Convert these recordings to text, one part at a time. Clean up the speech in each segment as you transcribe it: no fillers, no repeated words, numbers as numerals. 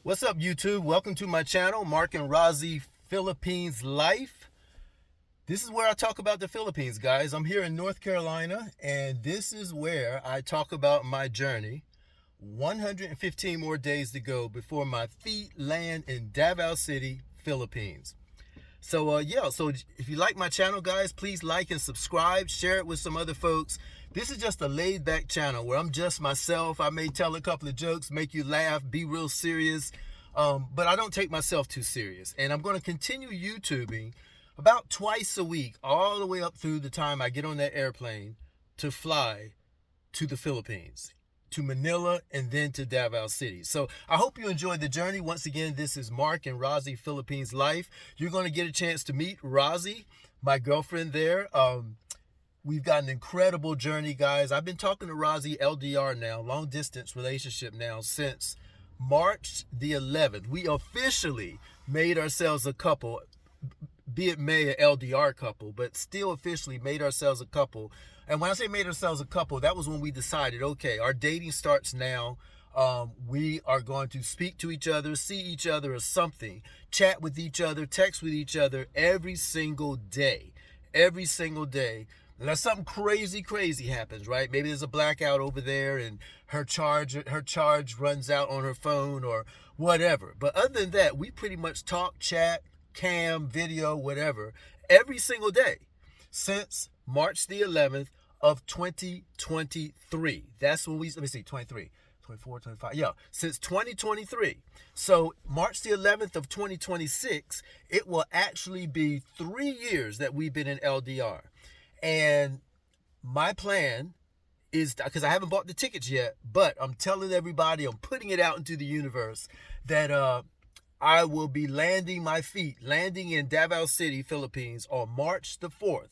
What's up, YouTube? Welcome to my channel, Mark and Rozzy Philippines Life. This is where I talk about the Philippines, guys. I'm here in North Carolina, and this is where I talk about my journey. 115 more days to go before my feet land in Davao City, Philippines. So if you like my channel, guys, please like and subscribe, share it with some other folks. This is just a laid back channel where I'm just myself. I may tell a couple of jokes, make you laugh, be real serious, but I don't take myself too serious. And I'm going to continue YouTubing about twice a week, all the way up through the time I get on that airplane to fly to the Philippines, to Manila, and then to Davao City. So I hope you enjoyed the journey. Once again, this is Mark and Rozzy Philippines Life. You're going to get a chance to meet Rozzy, my girlfriend there. We've got an incredible journey, guys. I've been talking to Rozzy LDR now, long distance relationship now, since March the 11th. We officially made ourselves a couple, be it may an LDR couple, but still officially made ourselves a couple. And when I say made ourselves a couple, that was when we decided, okay, our dating starts now. We are going to speak to each other, see each other or something, chat with each other, text with each other every single day. Every single day. Unless something crazy happens, right? Maybe there's a blackout over there and her charge runs out on her phone or whatever. But other than that, we pretty much talk, chat, cam, video, whatever, every single day since March the 11th of 2023. That's when let me see, 23, 24, 25. Yeah, since 2023. So March the 11th of 2026, it will actually be 3 years that we've been in LDR. And my plan is, because I haven't bought the tickets yet, but I'm telling everybody, I'm putting it out into the universe that I will be landing in Davao City, Philippines on March the 4th.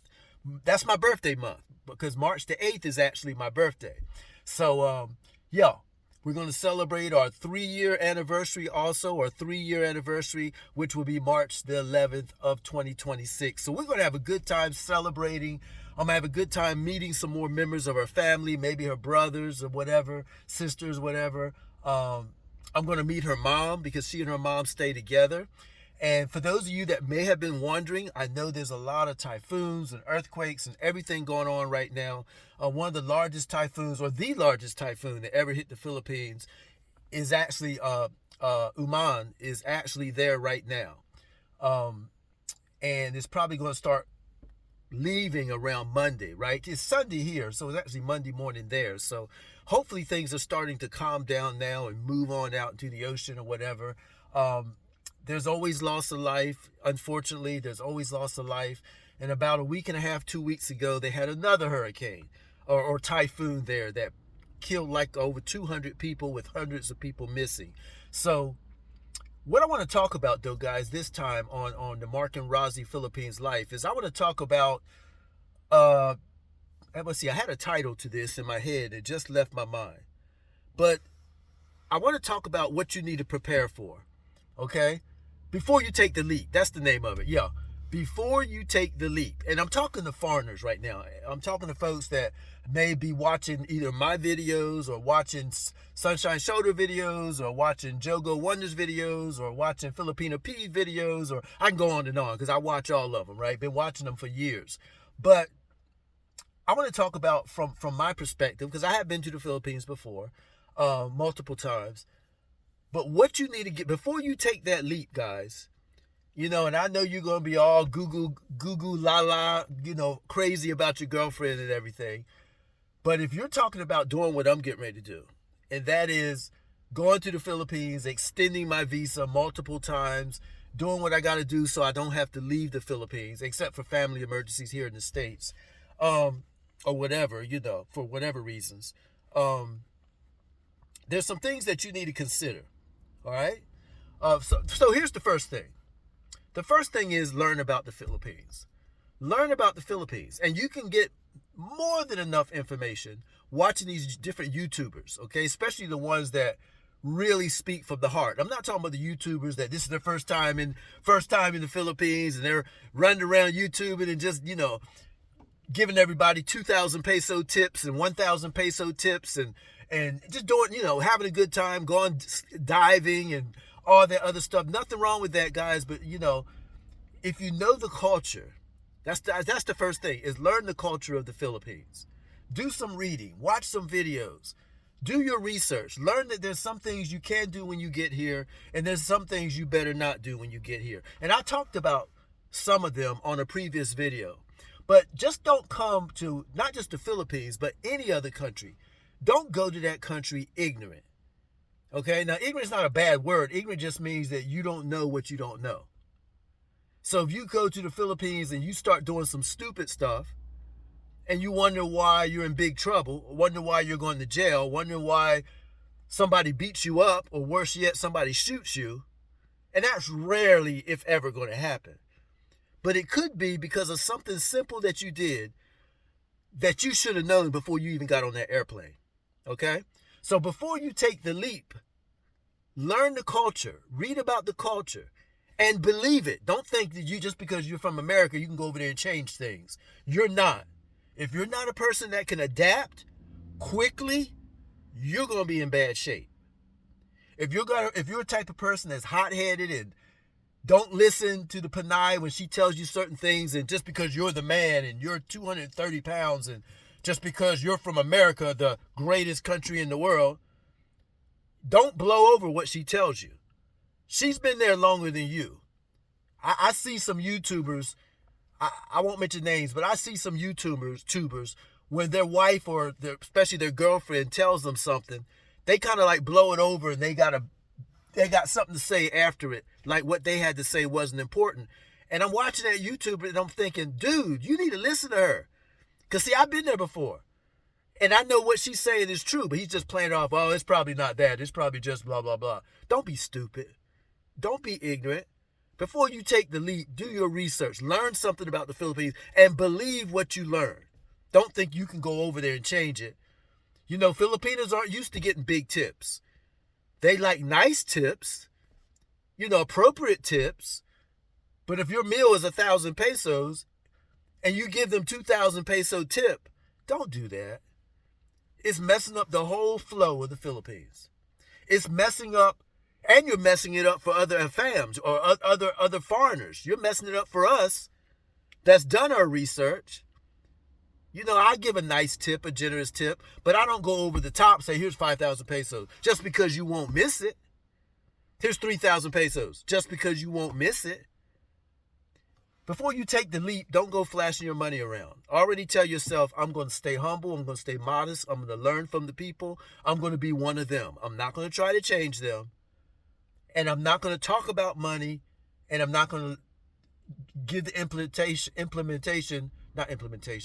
That's my birthday month, because March the 8th is actually my birthday. So, we're going to celebrate our 3-year anniversary also, our 3-year anniversary, which will be March the 11th of 2026. So we're going to have a good time celebrating. I'm going to have a good time meeting some more members of her family, maybe her brothers or whatever, sisters, whatever. I'm going to meet her mom because she and her mom stay together. And for those of you that may have been wondering, I know there's a lot of typhoons and earthquakes and everything going on right now. One of the largest typhoons, or the largest typhoon that ever hit the Philippines, is actually Uman is actually there right now. And it's probably going to start leaving around Monday, right? It's Sunday here, so it's actually Monday morning there. So hopefully things are starting to calm down now and move on out into the ocean or whatever. There's always loss of life. Unfortunately, there's always loss of life. And about a week and a half, 2 weeks ago, they had another hurricane or typhoon there that killed like over 200 people with hundreds of people missing. So what I want to talk about, though, guys, this time on the Mark and Rozzy Philippines Life is I want to talk about, let's see, I had a title to this in my head. It just left my mind. But I want to talk about what you need to prepare for, okay? Before you take the leap. That's the name of it. Yeah. Before you take the leap. And I'm talking to foreigners right now. I'm talking to folks that may be watching either my videos or watching Sunshine Shoulder videos or watching Jogo Wonders videos or watching Filipino P videos, or I can go on and on because I watch all of them, right? Been watching them for years. But I want to talk about from my perspective, because I have been to the Philippines before, multiple times. But what you need to get before you take that leap, guys, and I know you're going to be all goo la, crazy about your girlfriend and everything. But if you're talking about doing what I'm getting ready to do, and that is going to the Philippines, extending my visa multiple times, doing what I got to do so I don't have to leave the Philippines, except for family emergencies here in the States, or whatever, for whatever reasons. There's some things that you need to consider. All right. So here's the first thing. The first thing is learn about the Philippines. Learn about the Philippines. And you can get more than enough information watching these different YouTubers, okay? Especially the ones that really speak from the heart. I'm not talking about the YouTubers that this is their first time in the Philippines and they're running around YouTubing and just, giving everybody 2,000 peso tips and 1,000 peso tips and just doing, having a good time, going diving and all that other stuff. Nothing wrong with that, guys. But, if you know the culture, that's the first thing, is learn the culture of the Philippines. Do some reading. Watch some videos. Do your research. Learn that there's some things you can do when you get here, and there's some things you better not do when you get here. And I talked about some of them on a previous video. But just don't come to, not just the Philippines, but any other country. Don't go to that country ignorant. Okay? Now, ignorant is not a bad word. Ignorant just means that you don't know what you don't know. So if you go to the Philippines and you start doing some stupid stuff, and you wonder why you're in big trouble, wonder why you're going to jail, wonder why somebody beats you up, or worse yet, somebody shoots you, and that's rarely, if ever, going to happen. But it could be because of something simple that you did that you should have known before you even got on that airplane. Okay? So before you take the leap, learn the culture, read about the culture, and believe it. Don't think that just because you're from America, you can go over there and change things. You're not. If you're not a person that can adapt quickly, you're going to be in bad shape. If you're a type of person that's hot-headed and don't listen to the Panay when she tells you certain things, and just because you're the man and you're 230 pounds and just because you're from America, the greatest country in the world, don't blow over what she tells you. She's been there longer than you. I see some YouTubers, I won't mention names, but I see some YouTubers when their wife or especially their girlfriend tells them something, they kind of like blow it over and they got something to say after it, like what they had to say wasn't important. And I'm watching that YouTuber and I'm thinking, dude, you need to listen to her. Because, see, I've been there before. And I know what she's saying is true, but he's just playing it off, oh, it's probably not that. It's probably just blah, blah, blah. Don't be stupid. Don't be ignorant. Before you take the leap, do your research. Learn something about the Philippines and believe what you learn. Don't think you can go over there and change it. Filipinos aren't used to getting big tips. They like nice tips, appropriate tips. But if your meal is 1,000 pesos and you give them 2,000 peso tip, don't do that. It's messing up the whole flow of the Philippines. It's messing up, and you're messing it up for other fams or other foreigners. You're messing it up for us that's done our research. I give a nice tip, a generous tip, but I don't go over the top and say, here's 5,000 pesos, just because you won't miss it. Here's 3,000 pesos, just because you won't miss it. Before you take the leap, don't go flashing your money around. Already tell yourself, I'm going to stay humble, I'm going to stay modest, I'm going to learn from the people, I'm going to be one of them. I'm not going to try to change them, and I'm not going to talk about money, and I'm not going to give the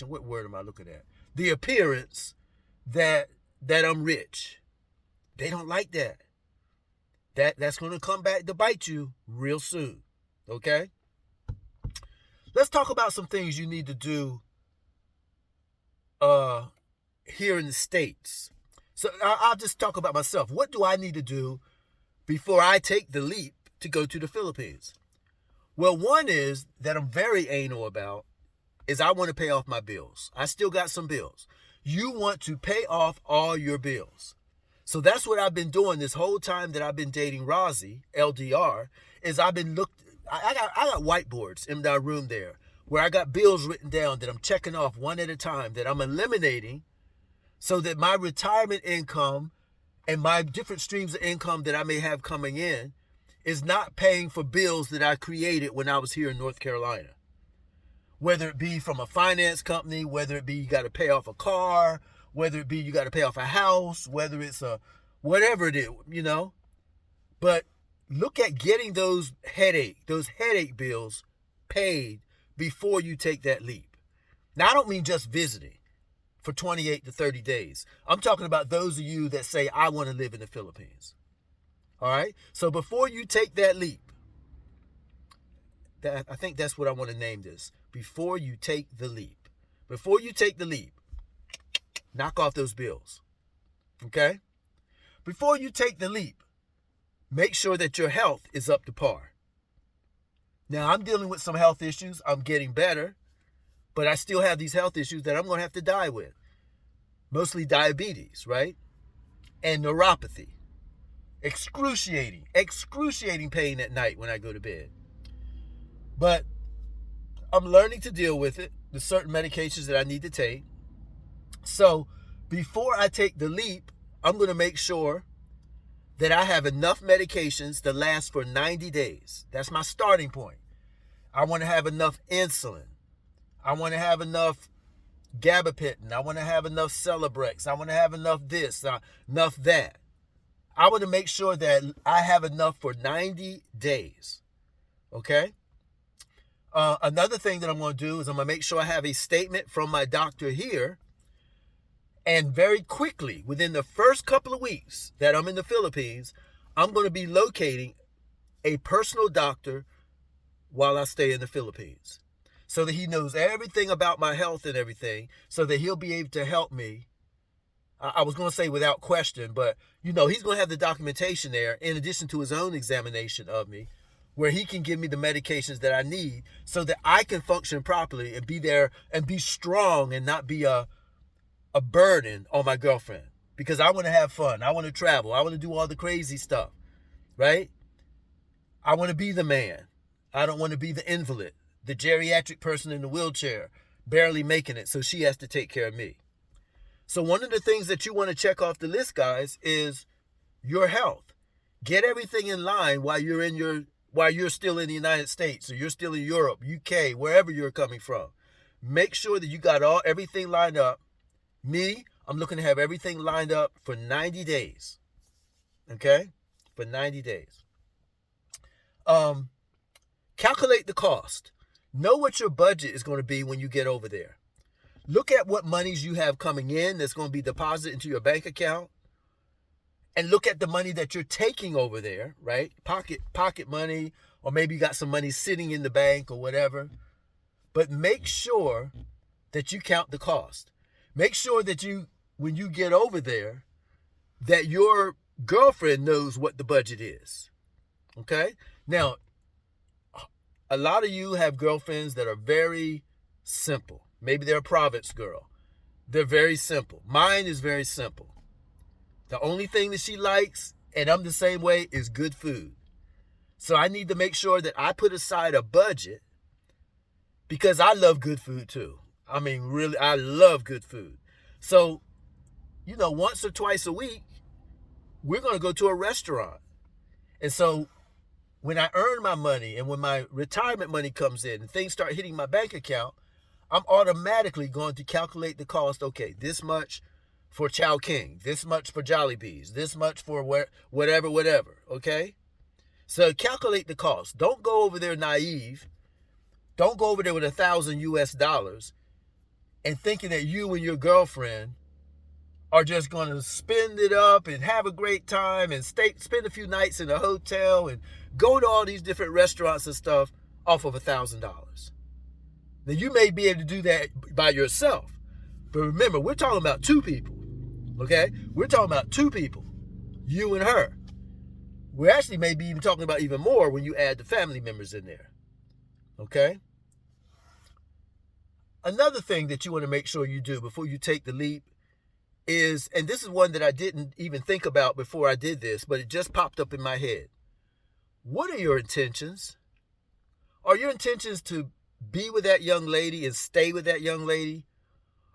what word am I looking at? The appearance that I'm rich. They don't like that. That's going to come back to bite you real soon. Okay? Let's talk about some things you need to do here in the States. So I'll just talk about myself. What do I need to do before I take the leap to go to the Philippines? Well, one is that I'm very anal about is I want to pay off my bills. I still got some bills. You want to pay off all your bills. So that's what I've been doing this whole time that I've been dating Rosie, LDR, is I got whiteboards in my room there where I got bills written down that I'm checking off one at a time, that I'm eliminating so that my retirement income and my different streams of income that I may have coming in is not paying for bills that I created when I was here in North Carolina. Whether it be from a finance company, whether it be you got to pay off a car, whether it be you got to pay off a house, whether it's whatever it is, But look at getting those headache bills paid before you take that leap. Now, I don't mean just visiting for 28 to 30 days. I'm talking about those of you that say, I want to live in the Philippines. All right? So before you take that leap, I think that's what I want to name this. Before you take the leap. Before you take the leap, knock off those bills. Okay? Before you take the leap, make sure that your health is up to par. Now, I'm dealing with some health issues. I'm getting better, but I still have these health issues that I'm going to have to die with. Mostly diabetes, right? And neuropathy. excruciating pain at night when I go to bed. But I'm learning to deal with it. There's certain medications that I need to take. So before I take the leap, I'm going to make sure that I have enough medications to last for 90 days. That's my starting point. I want to have enough insulin. I want to have enough gabapentin. I want to have enough Celebrex. I want to have enough this, enough that. I want to make sure that I have enough for 90 days. Okay? Another thing that I'm going to do is I'm going to make sure I have a statement from my doctor here. And very quickly, within the first couple of weeks that I'm in the Philippines, I'm going to be locating a personal doctor while I stay in the Philippines, so that he knows everything about my health and everything, so that he'll be able to help me. I was going to say without question, but he's going to have the documentation there in addition to his own examination of me, where he can give me the medications that I need so that I can function properly and be there and be strong and not be a burden on my girlfriend, because I want to have fun. I want to travel. I want to do all the crazy stuff, right? I want to be the man. I don't want to be the invalid, the geriatric person in the wheelchair, barely making it, so she has to take care of me. So one of the things that you want to check off the list, guys, is your health. Get everything in line while you're still in the United States, or you're still in Europe, UK, wherever you're coming from. Make sure that you got everything lined up. Me, I'm looking to have everything lined up for 90 days. Okay? For 90 days. Calculate the cost. Know what your budget is going to be when you get over there. Look at what monies you have coming in that's going to be deposited into your bank account. And look at the money that you're taking over there, right? Pocket money, or maybe you got some money sitting in the bank or whatever. But make sure that you count the cost. Make sure that when you get over there, that your girlfriend knows what the budget is. Okay? Now, a lot of you have girlfriends that are very simple. Maybe they're a Province girl. They're very simple. Mine is very simple. The only thing that she likes, and I'm the same way, is good food. So I need to make sure that I put aside a budget, because I love good food too. I mean, really, I love good food. So, once or twice a week, we're going to go to a restaurant. And so when I earn my money and when my retirement money comes in and things start hitting my bank account, I'm automatically going to calculate the cost. Okay, this much for Chowking, this much for Jollibee's, this much for whatever, okay? So calculate the cost. Don't go over there naive. Don't go over there with $1,000 US and thinking that you and your girlfriend are just going to spend it up and have a great time and spend a few nights in a hotel and go to all these different restaurants and stuff off of $1,000. Now, you may be able to do that by yourself. But remember, we're talking about two people, okay? We're talking about two people, you and her. We actually may be even talking about even more when you add the family members in there, okay? Another thing that you want to make sure you do before you take the leap is, and this is one that I didn't even think about before I did this, but it just popped up in my head. What are your intentions? Are your intentions to be with that young lady and stay with that young lady?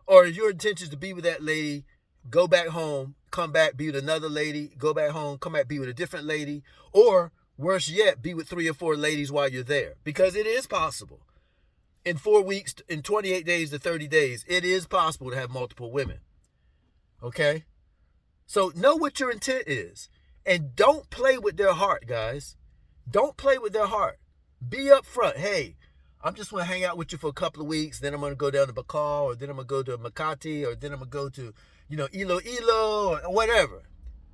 Or are your intentions to be with that lady, go back home, come back, be with another lady, go back home, come back, be with a different lady? Or worse yet, be with 3 or 4 ladies while you're there? Because it is possible. In 4 weeks, in 28 days to 30 days, it is possible to have multiple women. Okay? So know what your intent is. And don't play with their heart, guys. Don't play with their heart. Be upfront. Hey, I'm just going to hang out with you for a couple of weeks. Then I'm going to go down to Bacall, or then I'm going to go to Makati, or then I'm going to go to, Iloilo, or whatever.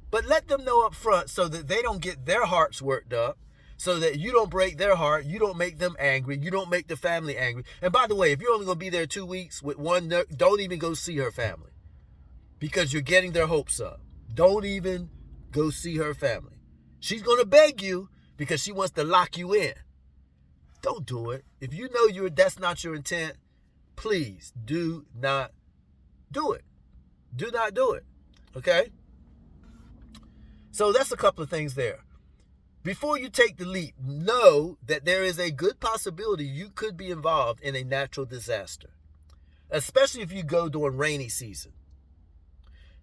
But let them know up front so that they don't get their hearts worked up, so that you don't break their heart, you don't make them angry, you don't make the family angry. And by the way, if you're only going to be there 2 weeks with one, don't even go see her family, because you're getting their hopes up. Don't even go see her family. She's going to beg you because she wants to lock you in. Don't do it. If you know that's not your intent, please do not do it. Do not do it. Okay? So that's a couple of things there. Before you take the leap, know that there is a good possibility you could be involved in a natural disaster, especially if you go during rainy season.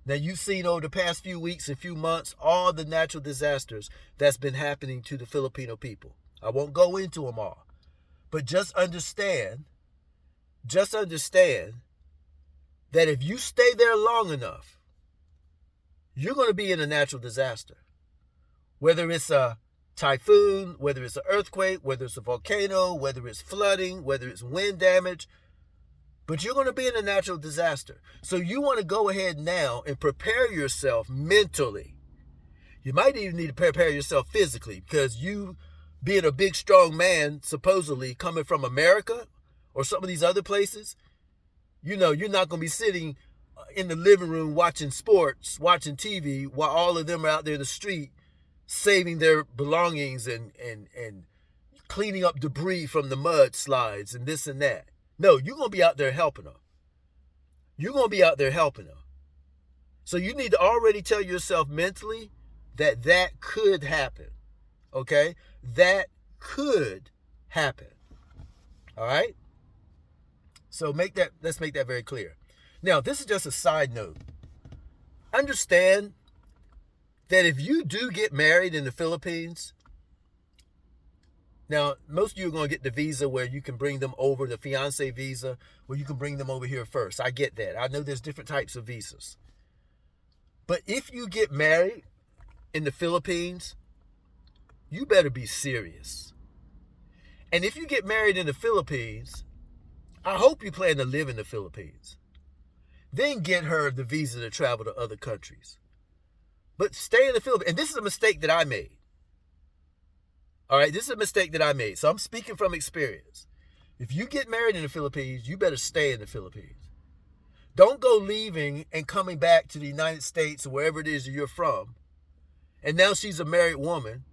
Now, you've seen over the past few weeks and few months all the natural disasters that's been happening to the Filipino people. I won't go into them all, but just understand that if you stay there long enough, you're going to be in a natural disaster. Whether it's a typhoon, whether it's an earthquake, whether it's a volcano, whether it's flooding, whether it's wind damage, but you're going to be in a natural disaster. So you want to go ahead now and prepare yourself mentally. You might even need to prepare yourself physically, because you being a big, strong man, supposedly coming from America or some of these other places, you're not going to be sitting in the living room watching sports, watching TV, while all of them are out there in the street saving their belongings and cleaning up debris from the mudslides and this and that. No, you're going to be out there helping them. So you need to already tell yourself mentally that could happen. Okay? That could happen. All right? So let's make that very clear. Now, this is just a side note. Understand that if you do get married in the Philippines, now, most of you are going to get the visa where you can bring them over, the fiance visa, where you can bring them over here first. I get that. I know there's different types of visas. But if you get married in the Philippines, you better be serious. And if you get married in the Philippines, I hope you plan to live in the Philippines. Then get her the visa to travel to other countries. But stay in the Philippines. And this is a mistake that I made. All right, this is a mistake that I made. So I'm speaking from experience. If you get married in the Philippines, you better stay in the Philippines. Don't go leaving and coming back to the United States or wherever it is you're from. And now she's a married woman.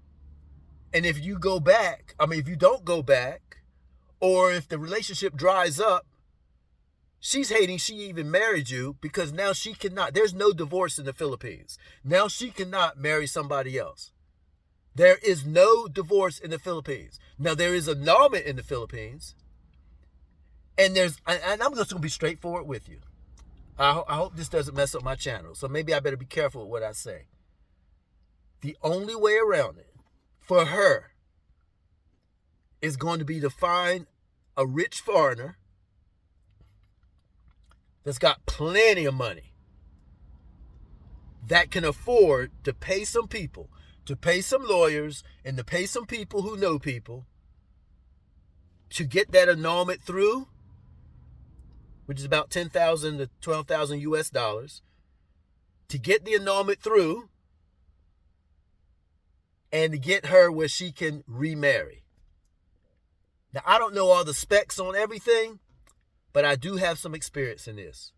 And if you don't go back, or if the relationship dries up, she's hating she even married you, because now she cannot. There's no divorce in the Philippines. Now she cannot marry somebody else. There is no divorce in the Philippines. Now, there is annulment in the Philippines. And I'm just going to be straightforward with you. I hope this doesn't mess up my channel. So maybe I better be careful with what I say. The only way around it for her is going to be to find a rich foreigner that's got plenty of money, that can afford to pay some people, to pay some lawyers, and to pay some people who know people to get that annulment through, which is about $10,000 to $12,000 US, to get the annulment through and to get her where she can remarry. Now, I don't know all the specs on everything, but I do have some experience in this.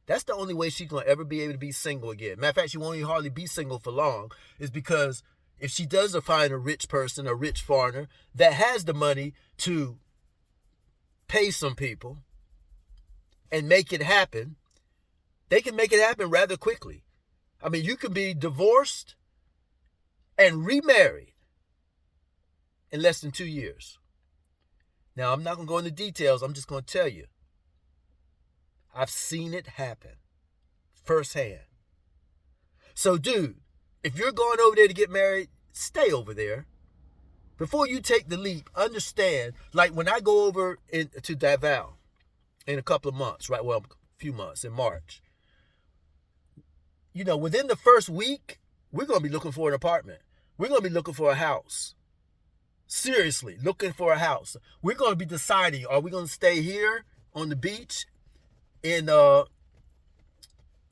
That's the only way she's going to ever be able to be single again. Matter of fact, she won't even hardly be single for long, is because if she does find a rich person, a rich foreigner, that has the money to pay some people and make it happen, they can make it happen rather quickly. I mean, you can be divorced and remarried in less than 2 years. Now, I'm not going to go into details. I'm just going to tell you. I've seen it happen firsthand. So, dude, if you're going over there to get married, stay over there. Before you take the leap, understand, like when I go over to Davao in a couple of months, right? Well, a few months, in March. Within the first week, we're going to be looking for an apartment. We're going to be looking for a house. Seriously, looking for a house. We're going to be deciding, are we going to stay here on the beach in, I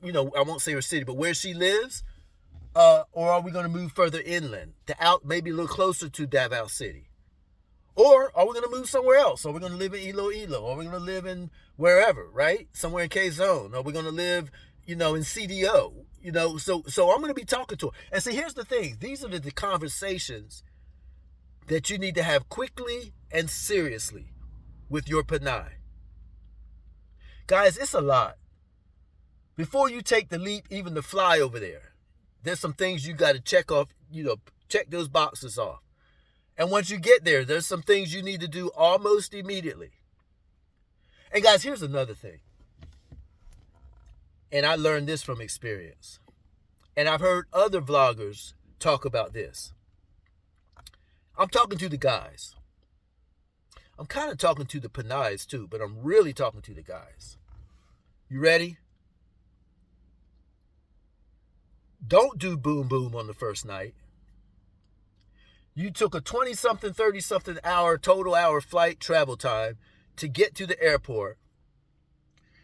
won't say her city, but where she lives, or are we going to move further inland, maybe a little closer to Davao City? Or are we going to move somewhere else? Are we going to live in Iloilo? Or are we going to live in wherever, right? Somewhere in Quezon? Are we going to live, in CDO? So I'm going to be talking to her. And see, here's the thing. These are the conversations that you need to have quickly and seriously with your Panay. Guys, it's a lot. Before you take the leap, even to fly over there, There's some things you got to check off, check those boxes off. And once you get there, there's some things you need to do almost immediately. And guys, here's another thing. And I learned this from experience. And I've heard other vloggers talk about this. I'm talking to the guys. I'm kind of talking to the Panays too, but I'm really talking to the guys. You ready? Don't do boom boom on the first night. You took a 20-something, 30-something hour, total hour flight travel time to get to the airport.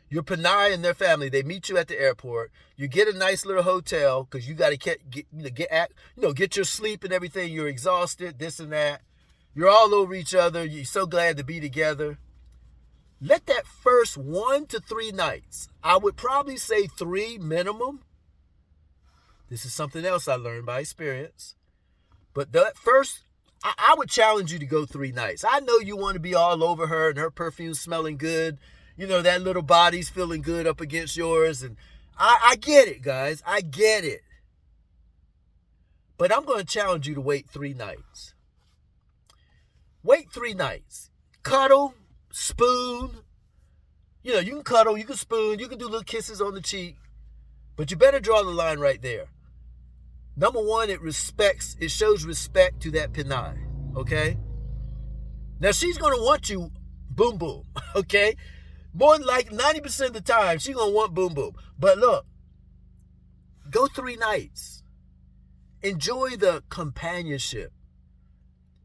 Your Panay and their family, they meet you at the airport. You get a nice little hotel because you got to get your sleep and everything. You're exhausted, this and that. You're all over each other. You're so glad to be together. Let that first 1 to 3 nights, I would probably say 3 minimum. This is something else I learned by experience. But that first, I would challenge you to go 3 nights. I know you want to be all over her and her perfume smelling good. That little body's feeling good up against yours. And I get it, guys. I get it. But I'm going to challenge you to wait 3 nights. Wait 3 nights. Cuddle, spoon. You can cuddle, you can spoon, you can do little kisses on the cheek. But you better draw the line right there. Number one, it shows respect to that Panay, okay? Now, she's going to want you boom boom, okay? More than like 90% of the time, she's going to want boom boom. But look, go 3 nights. Enjoy the companionship.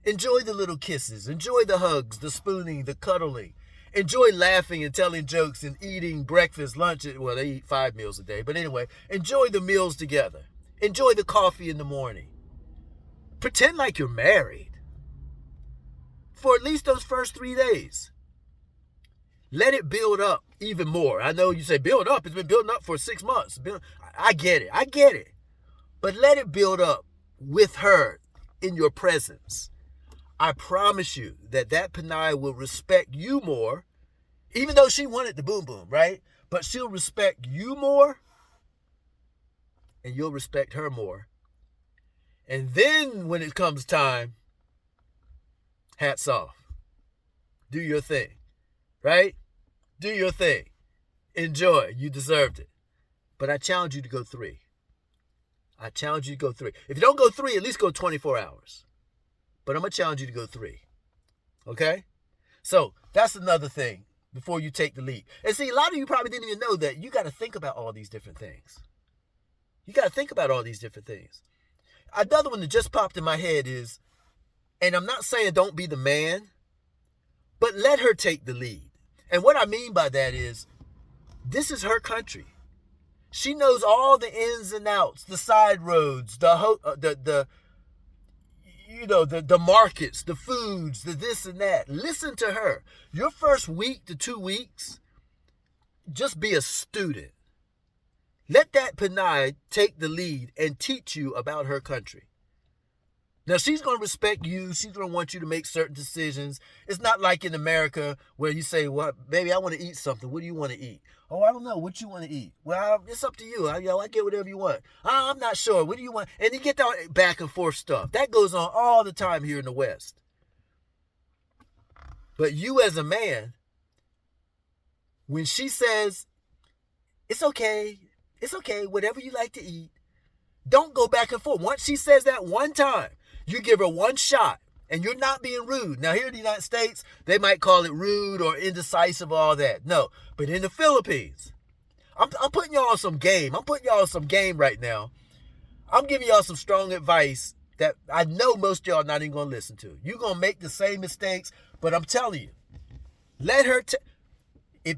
Enjoy the little kisses. Enjoy the hugs, the spooning, the cuddling. Enjoy laughing and telling jokes and eating breakfast, lunch. Well, they eat 5 meals a day. But anyway, enjoy the meals together. Enjoy the coffee in the morning. Pretend like you're married for at least those first 3 days. Let it build up even more. I know you say build up. It's been building up for 6 months. I get it. But let it build up with her in your presence. I promise you that Panay will respect you more, even though she wanted the boom boom, right? But she'll respect you more, and you'll respect her more. And then when it comes time, hats off. Do your thing, right? Do your thing. Enjoy. You deserved it. But I challenge you to go 3. If you don't go 3, at least go 24 hours. But I'm going to challenge you to go 3. Okay? So that's another thing before you take the leap. And see, a lot of you probably didn't even know that you got to think about all these different things. Another one that just popped in my head is, and I'm not saying don't be the man, but let her take the lead. And what I mean by that is, this is her country. She knows all the ins and outs, the side roads, the markets, the foods, the this and that. Listen to her. Your first week to 2 weeks, just be a student. Let that Panay take the lead and teach you about her country. Now, she's going to respect you. She's going to want you to make certain decisions. It's not like in America where you say, well, baby, I want to eat something. What do you want to eat? Oh, I don't know. What you want to eat? Well, it's up to you. I get whatever you want. I'm not sure. What do you want? And you get that back and forth stuff. That goes on all the time here in the West. But you as a man, when she says, it's okay, whatever you like to eat, don't go back and forth. Once she says that one time, you give her one shot, and you're not being rude. Now, here in the United States, they might call it rude or indecisive, all that. No, but in the Philippines, I'm putting y'all on some game. I'm putting y'all on some game right now. I'm giving y'all some strong advice that I know most of y'all are not even going to listen to. You're going to make the same mistakes, but I'm telling you, let her...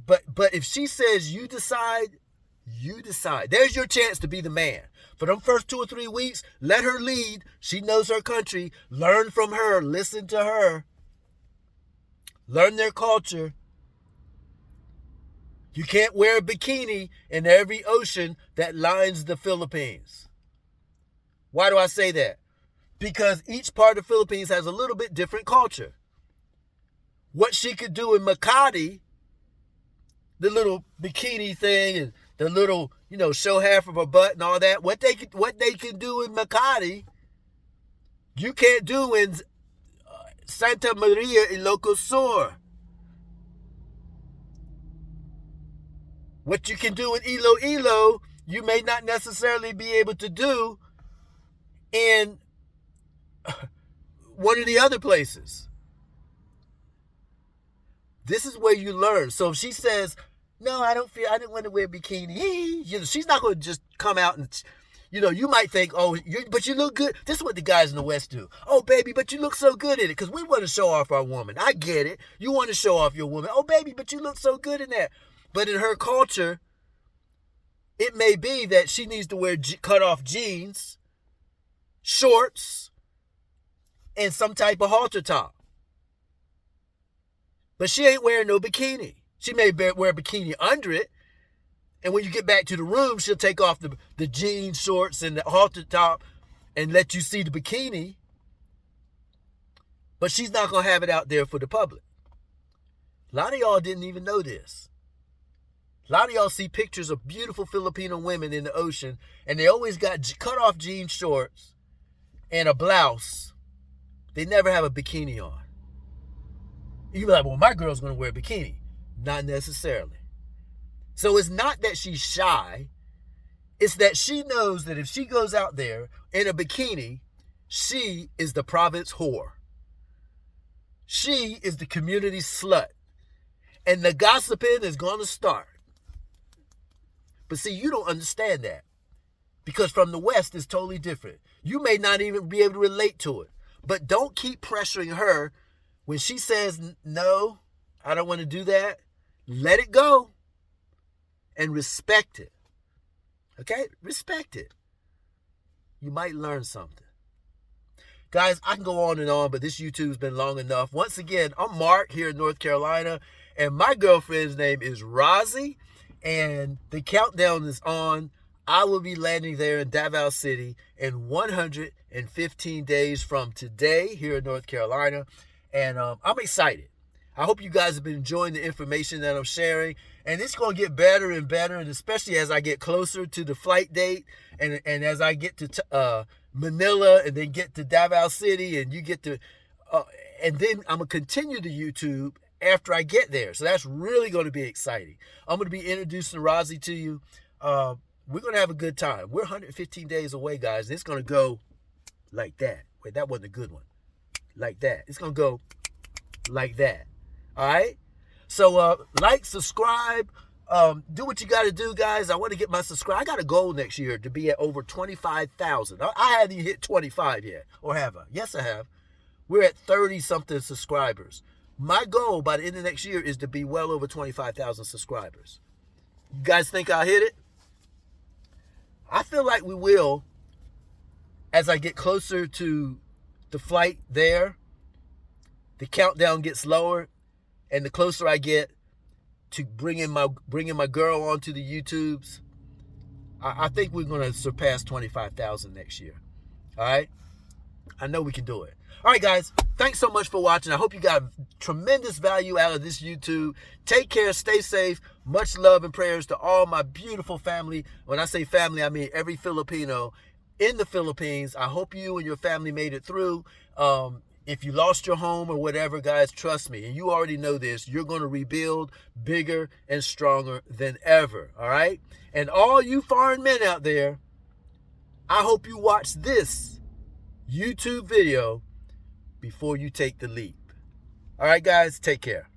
But if she says you decide, you decide. There's your chance to be the man. For them first 2 or 3 weeks, let her lead. She knows her country. Learn from her. Listen to her. Learn their culture. You can't wear a bikini in every ocean that lines the Philippines. Why do I say that? Because each part of the Philippines has a little bit different culture. What she could do in Makati, the little bikini thing and the little, show half of her butt and all that. What they can do in Makati, you can't do in Santa Maria Ilocos Sur. What you can do in Iloilo, you may not necessarily be able to do in one of the other places. This is where you learn. So if she says, no, I didn't want to wear a bikini, she's not going to just come out and, you might think, oh, but you look good. This is what the guys in the West do. Oh, baby, but you look so good in it, because we want to show off our woman. I get it. You want to show off your woman. Oh, baby, but you look so good in that. But in her culture, it may be that she needs to wear cut-off jeans, shorts, and some type of halter top. But she ain't wearing no bikini. She may wear a bikini under it. And when you get back to the room, she'll take off the jeans, shorts, and the halter top and let you see the bikini. But she's not going to have it out there for the public. A lot of y'all didn't even know this. A lot of y'all see pictures of beautiful Filipino women in the ocean, and they always got cut-off jean shorts and a blouse. They never have a bikini on. You be like, well, my girl's going to wear a bikini. Not necessarily. So it's not that she's shy. It's that she knows that if she goes out there in a bikini, she is the province whore. She is the community slut. And the gossiping is going to start. But see, you don't understand that. Because from the West, it's totally different. You may not even be able to relate to it. But don't keep pressuring her when she says, no, I don't want to do that. Let it go. And respect it. Okay? Respect it. You might learn something. Guys, I can go on and on, but this YouTube's been long enough. Once again, I'm Mark here in North Carolina, and my girlfriend's name is Rozzy, and the countdown is on. I will be landing there in Davao City in 115 days from today here in North Carolina, and I'm excited. I hope you guys have been enjoying the information that I'm sharing, and it's going to get better and better, and especially as I get closer to the flight date, and as I get to Manila, and then get to Davao City, and you get to, and then I'm going to continue the YouTube after I get there. So that's really going to be exciting. I'm going to be introducing Rozzy to you. We're going to have a good time. We're 115 days away, guys. It's going to go like that. Wait, that wasn't a good one. Like that. It's going to go like that. All right? So like, subscribe, do what you got to do, guys. I want to get my subscribe. I got a goal next year to be at over 25,000. I haven't even hit 25 yet. Or have I? Yes, I have. We're at 30-something subscribers. My goal by the end of next year is to be well over 25,000 subscribers. You guys think I'll hit it? I feel like we will as I get closer to the flight there. The countdown gets lower, and the closer I get to bringing my girl onto the YouTubes, I think we're going to surpass 25,000 next year. All right? I know we can do it. All right, guys. Thanks so much for watching. I hope you got tremendous value out of this YouTube. Take care. Stay safe. Much love and prayers to all my beautiful family. When I say family, I mean every Filipino in the Philippines. I hope you and your family made it through. If you lost your home or whatever, guys, trust me, and you already know this, you're going to rebuild bigger and stronger than ever, all right? And all you foreign men out there, I hope you watch this YouTube video before you take the leap. All right, guys, take care.